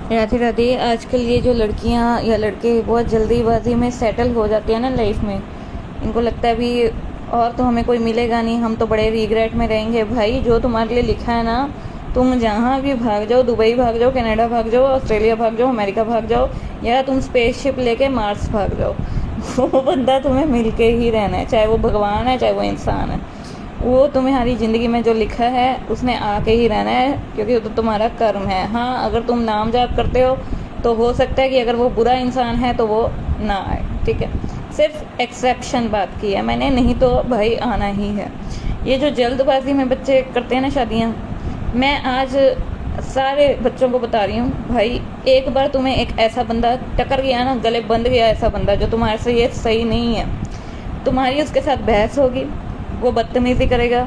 राधे राधे। आजकल ये जो लड़कियां या लड़के बहुत जल्दीबाजी में सेटल हो जाते हैं ना लाइफ में, इनको लगता है अभी और तो हमें कोई मिलेगा नहीं, हम तो बड़े रिग्रेट में रहेंगे। भाई जो तुम्हारे लिए लिखा है ना, तुम जहाँ भी भाग जाओ, दुबई भाग जाओ, कनाडा भाग जाओ, ऑस्ट्रेलिया भाग जाओ, अमेरिका भाग जाओ, या तुम स्पेसशिप लेके मार्स भाग जाओ, वो बंदा तुम्हें मिल के ही रहना है। चाहे वो भगवान है, चाहे वो इंसान है, वो तुम्हारी ज़िंदगी में जो लिखा है उसने आके ही रहना है, क्योंकि वो तो तुम्हारा कर्म है। हाँ, अगर तुम नाम जाप करते हो तो हो सकता है कि अगर वो बुरा इंसान है तो वो ना आए, ठीक है। सिर्फ एक्सेप्शन बात की है मैंने, नहीं तो भाई आना ही है। ये जो जल्दबाजी में बच्चे करते हैं ना शादियाँ, मैं आज सारे बच्चों को बता रही हूँ, भाई एक बार तुम्हें एक ऐसा बंदा टकर गया ना, गले बंध गया ऐसा बंदा जो तुम्हारे से ये सही नहीं है, तुम्हारी उसके साथ बहस होगी, वो बदतमीज़ी करेगा,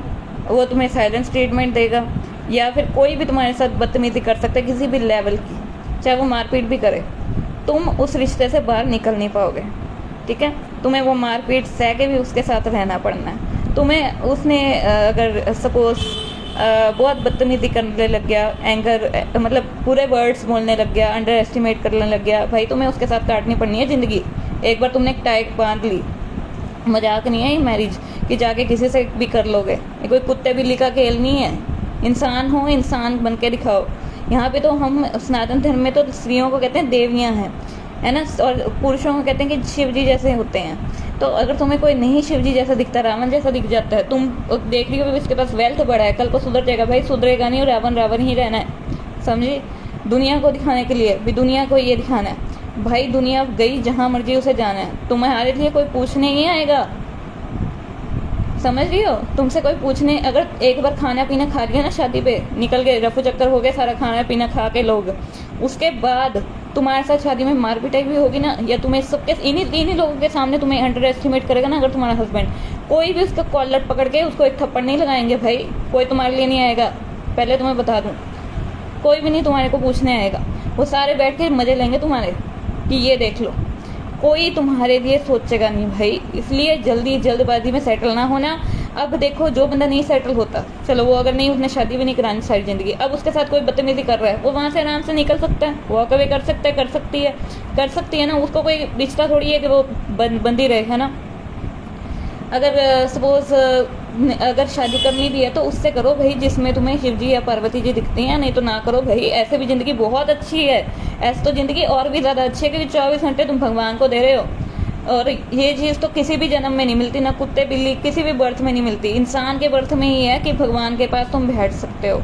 वो तुम्हें साइलेंस ट्रीटमेंट देगा, या फिर कोई भी तुम्हारे साथ बदतमीज़ी कर सकता है किसी भी लेवल की, चाहे वो मारपीट भी करे, तुम उस रिश्ते से बाहर निकल नहीं पाओगे, ठीक है। तुम्हें वो मारपीट सह के भी उसके साथ रहना पड़ना है। तुम्हें उसने अगर सपोज बहुत बदतमीज़ी करने लग गया, एंगर मतलब पूरे वर्ड्स बोलने लग गया, अंडर एस्टिमेट करने लग गया, भाई तुम्हें उसके साथ काटनी पड़नी है ज़िंदगी। एक बार तुमने टाइट बांध ली, मजाक नहीं है ये मैरिज कि जाके किसी से भी कर लोगे, ये कोई कुत्ते बिल्ली का खेल नहीं है। इंसान हो, इंसान बन के दिखाओ। यहाँ पे तो हम सनातन धर्म में तो स्त्रियों को कहते हैं देवियाँ हैं, है ना, और पुरुषों को कहते हैं कि शिव जी जैसे होते हैं। तो अगर तुम्हें कोई नहीं शिव जी जैसा दिखता, रावण जैसा दिख जाता है, तुम देख रही हो इसके पास वेल्थ बड़ा है, कल को सुधर जाएगा, भाई सुधरेगा नहीं, और रावण रावण ही रहना है, समझी। दुनिया को दिखाने के लिए भी दुनिया को ये दिखाना है, भाई दुनिया गई जहाँ मर्जी उसे जाना है, तुम्हारे लिए कोई पूछने नहीं आएगा, समझ रही हो। तुमसे कोई पूछने, अगर एक बार खाना पीना खा लिया ना शादी पे, निकल गए, रफू चक्कर हो गए, सारा खाना पीना खा के लोग, उसके बाद तुम्हारे साथ शादी में मार पिटाई भी होगी ना, या तुम्हें सबके इन्हीं लोगों के सामने तुम्हें अंडर एस्टिमेट करेगा ना, अगर तुम्हारा हस्बैंड, कोई भी उसका कॉलर पकड़ के उसको एक थप्पड़ नहीं लगाएंगे भाई, कोई तुम्हारे लिए नहीं आएगा, पहले तुम्हें बता दूँ, कोई भी नहीं तुम्हारे को पूछने आएगा। वो सारे बैठ के मजे लेंगे तुम्हारे कि ये देख लो, कोई तुम्हारे लिए सोचेगा नहीं भाई। इसलिए जल्दबाजी में सेटल ना होना। अब देखो, जो बंदा नहीं सेटल होता, चलो वो अगर नहीं, उसने शादी भी नहीं करानी सारी ज़िंदगी, अब उसके साथ कोई बदतमीज़ी कर रहा है, वो वहाँ से आराम से निकल सकता है, वो कभी कर सकता है, कर सकती है ना, उसको कोई रिश्ता थोड़ी है कि वो बंदी रहे, है ना। अगर सपोज अगर शादी करनी भी है तो उससे करो भाई जिसमें तुम्हें शिव जी या पार्वती जी दिखती हैं, नहीं तो ना करो भाई। ऐसे भी ज़िंदगी बहुत अच्छी है, ऐसे तो ज़िंदगी और भी ज़्यादा अच्छी है, क्योंकि 24 घंटे तुम भगवान को दे रहे हो, और ये चीज़ तो किसी भी जन्म में नहीं मिलती, ना कुत्ते बिल्ली किसी भी बर्थ में नहीं मिलती, इंसान के बर्थ में ही है कि भगवान के पास तुम बैठ सकते हो।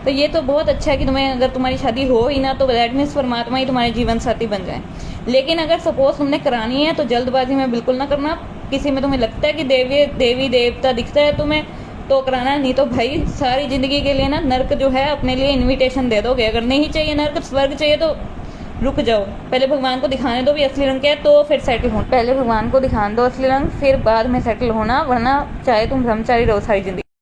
तो ये तो बहुत अच्छा है कि तुम्हें, अगर तुम्हारी शादी हो ही ना तो दैट मीन्स परमात्मा ही तुम्हारे जीवन साथी बन जाए। लेकिन अगर सपोज तुमने करानी है तो जल्दबाजी में बिल्कुल ना करना। किसी में तुम्हें लगता है कि देवी देवता दिखता है तुम्हें तो कराना, नहीं तो भाई सारी ज़िंदगी के लिए ना नर्क जो है अपने लिए इनविटेशन दे दोगे। अगर नहीं चाहिए नर्क, स्वर्ग चाहिए, तो रुक जाओ, पहले भगवान को दिखाने दो भी असली रंग क्या है, तो फिर सेटल हो। पहले भगवान को दिखाने दो असली रंग, फिर बाद में सेटल होना, वरना चाहे तुम ब्रह्मचारी रहो सारी ज़िंदगी।